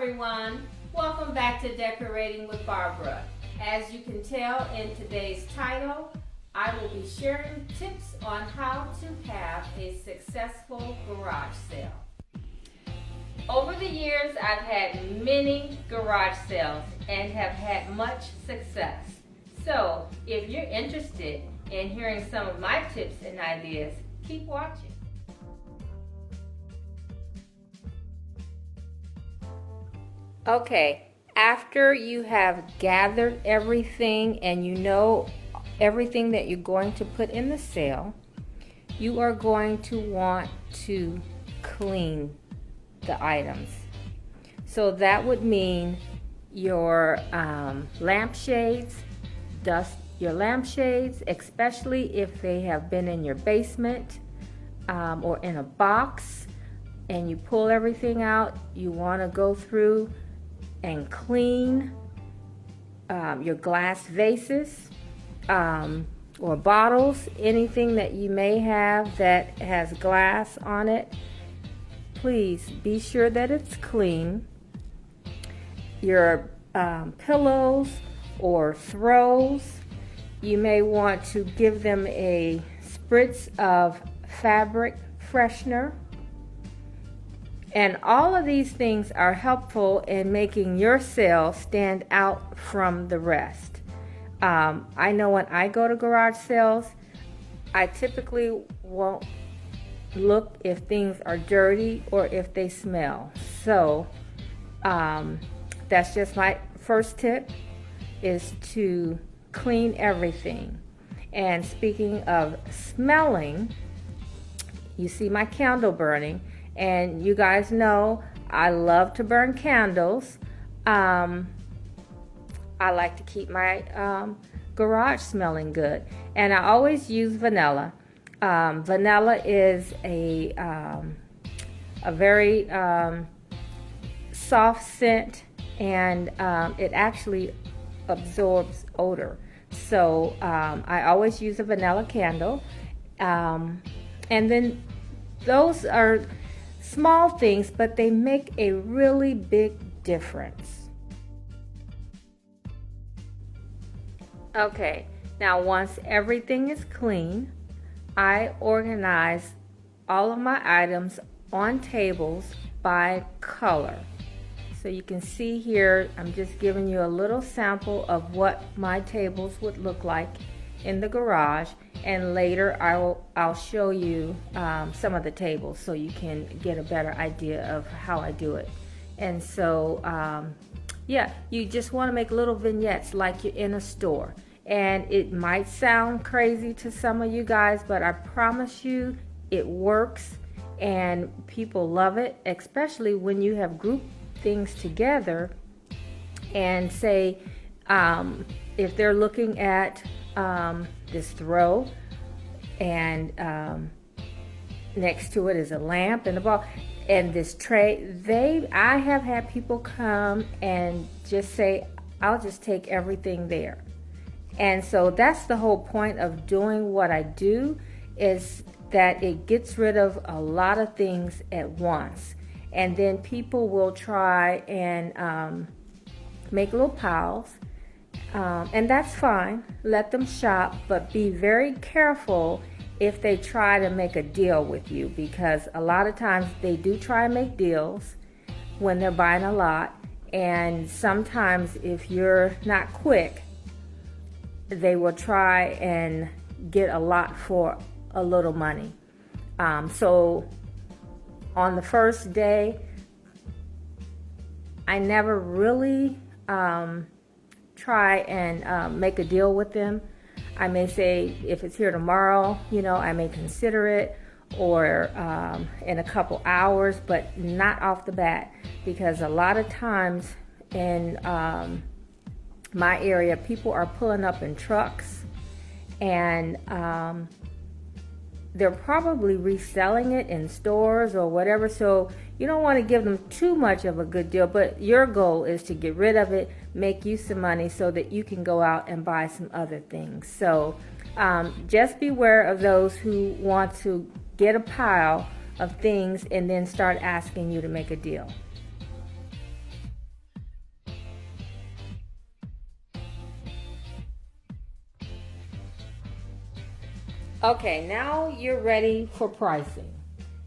everyone. Welcome back to Decorating with Barbara. As you can tell in today's title, I will be sharing tips on how to have a successful garage sale. Over the years, I've had many garage sales and have had much success. So if you're interested in hearing some of my tips and ideas, keep watching. Okay, after you have gathered everything and you know everything that you're going to put in the sale, you are going to want to clean the items. So that would mean your lampshades, dust your lampshades, especially if they have been in your basement or in a box and you pull everything out. You want to go through and clean your glass vases or bottles, anything that you may have that has glass on it. Please be sure that it's clean. Your pillows or throws, you may want to give them a spritz of fabric freshener. And all of these things are helpful in making your sale stand out from the rest. I know when I go to garage sales, I typically won't look if things are dirty or if they smell. So that's just my first tip, is to clean everything. And speaking of smelling, you see my candle burning. And you guys know I love to burn candles. I like to keep my garage smelling good. And I always use vanilla. Vanilla is a very soft scent, and it actually absorbs odor. So I always use a vanilla candle. And then those are small things, but they make a really big difference. Okay, now once everything is clean, I organize all of my items on tables by color. So you can see here, I'm just giving you a little sample of what my tables would look like in the garage, and later I'll show you some of the tables so you can get a better idea of how I do it. And so yeah, you just want to make little vignettes like you're in a store. And it might sound crazy to some of you guys, but I promise you it works and people love it, especially when you have grouped things together and say if they're looking at this throw, and next to it is a lamp and a ball and this tray. I have had people come and just say, I'll just take everything there. And so that's the whole point of doing what I do, is that it gets rid of a lot of things at once. And then people will try and make little piles. And that's fine, let them shop, but be very careful if they try to make a deal with you, because a lot of times they do try and make deals when they're buying a lot, and sometimes if you're not quick, they will try and get a lot for a little money. So on the first day, I never really try and make a deal with them. I may say, if it's here tomorrow, I may consider it, or in a couple hours, but not off the bat, because a lot of times in my area, people are pulling up in trucks, and they're probably reselling it in stores or whatever, so you don't want to give them too much of a good deal, but your goal is to get rid of it, make you some money so that you can go out and buy some other things. So just beware of those who want to get a pile of things and then start asking you to make a deal. Okay, now you're ready for pricing.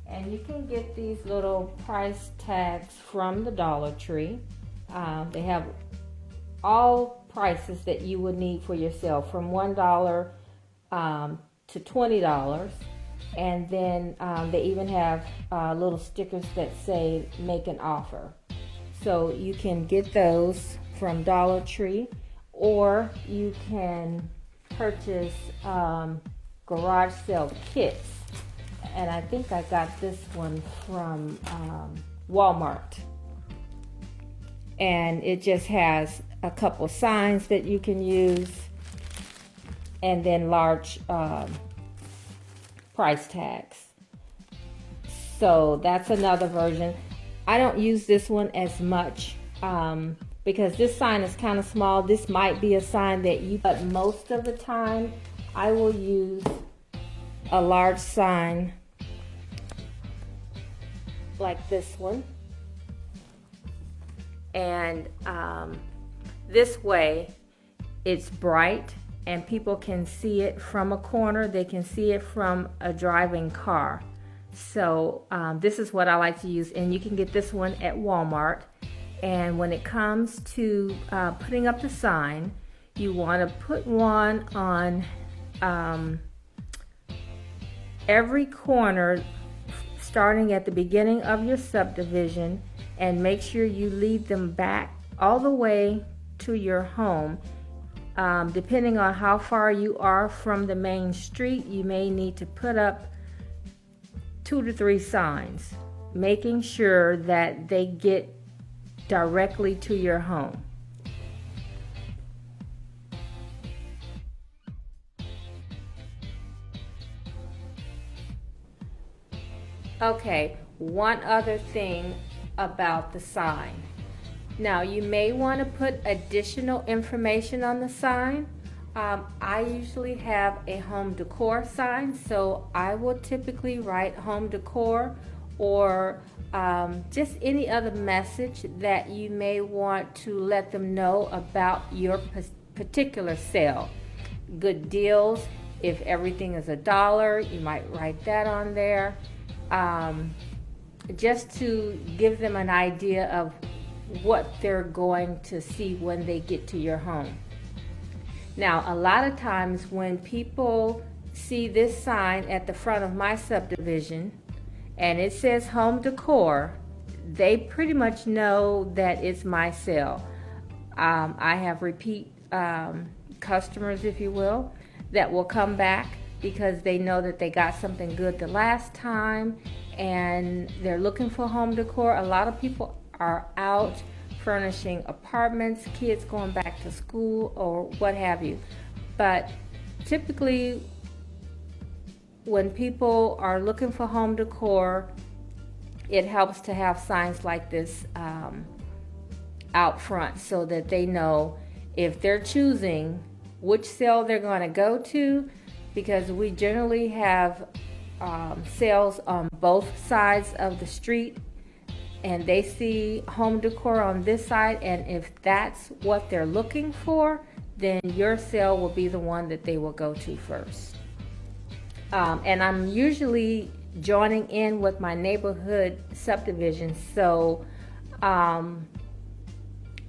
And you can get these little price tags from the Dollar Tree. They have all prices that you would need for yourself, from $1 to $20. And then they even have little stickers that say make an offer. So you can get those from Dollar Tree, or you can purchase garage sale kits. And I think I got this one from Walmart. And it just has a couple signs that you can use, and then large price tags. So that's another version. I don't use this one as much because this sign is kind of small. This might be a sign that you, but most of the time I will use a large sign like this one. And this way it's bright and people can see it from a corner. They can see it from a driving car. So this is what I like to use, and you can get this one at Walmart. And when it comes to putting up the sign, you want to put one on every corner starting at the beginning of your subdivision, and make sure you lead them back all the way to your home. Depending on how far you are from the main street, you may need to put up 2 to 3 signs, making sure that they get directly to your home. Okay, one other thing about the sign. Now, you may want to put additional information on the sign. I usually have a home decor sign, so I will typically write home decor, or just any other message that you may want to let them know about your particular sale. Good deals. If everything is $1, you might write that on there. Just to give them an idea of what they're going to see when they get to your home. Now, a lot of times when people see this sign at the front of my subdivision and it says home decor, they pretty much know that it's my sale. I have repeat customers, if you will, that will come back because they know that they got something good the last time and they're looking for home decor. A lot of people are out furnishing apartments, kids going back to school, or what have you. But typically when people are looking for home decor, it helps to have signs like this out front so that they know if they're choosing which sale they're going to go to, because we generally have sales on both sides of the street, and they see home decor on this side, and if that's what they're looking for, then your sale will be the one that they will go to first. And I'm usually joining in with my neighborhood subdivision, so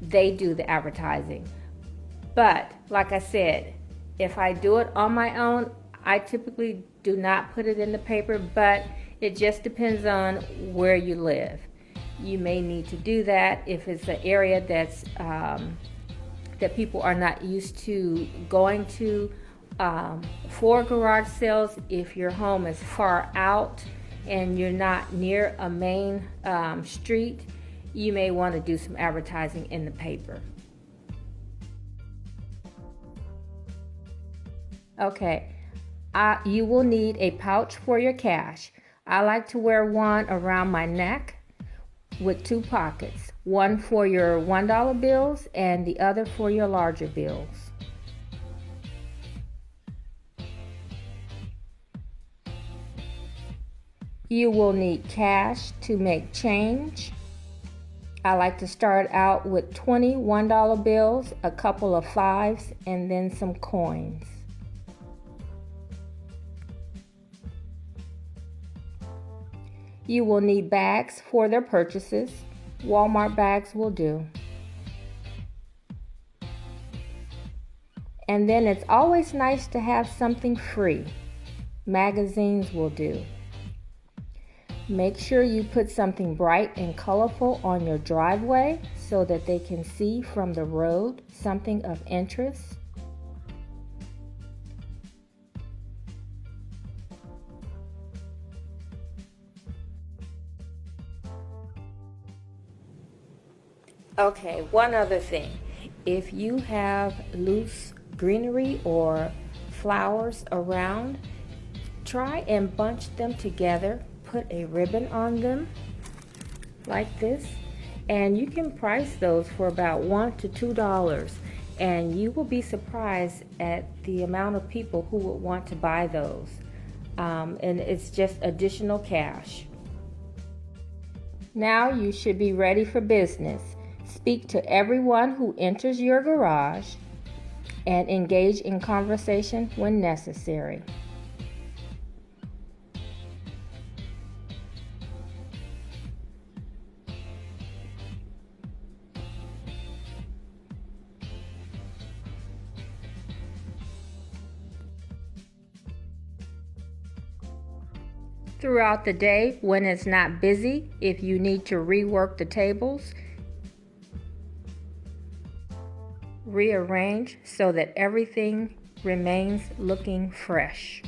they do the advertising. But like I said, if I do it on my own, I typically do not put it in the paper, but it just depends on where you live. You may need to do that if it's an area that's that people are not used to going to for garage sales. If your home is far out and you're not near a main street, you may want to do some advertising in the paper. Okay, you will need a pouch for your cash. I like to wear one around my neck with 2 pockets, one for your $1 bills and the other for your larger bills. You will need cash to make change. I like to start out with 20 $1 bills, a couple of 5s, and then some coins. You will need bags for their purchases. Walmart bags will do. And then it's always nice to have something free. Magazines will do. Make sure you put something bright and colorful on your driveway so that they can see from the road something of interest. Okay, one other thing. If you have loose greenery or flowers around, try and bunch them together. Put a ribbon on them like this, and you can price those for about $1 to $2, and you will be surprised at the amount of people who would want to buy those. And it's just additional cash. Now you should be ready for business. Speak to everyone who enters your garage and engage in conversation when necessary. Throughout the day, when it's not busy, if you need to rework the tables, rearrange so that everything remains looking fresh.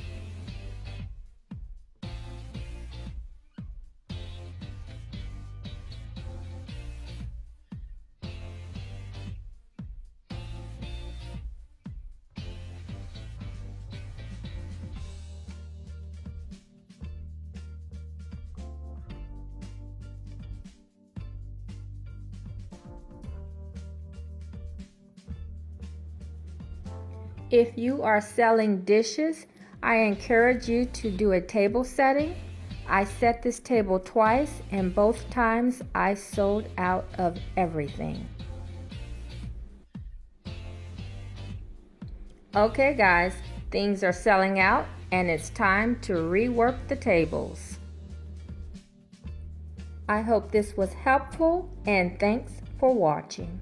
If you are selling dishes, I encourage you to do a table setting. I set this table twice, and both times I sold out of everything. Okay guys, things are selling out and it's time to rework the tables. I hope this was helpful and thanks for watching.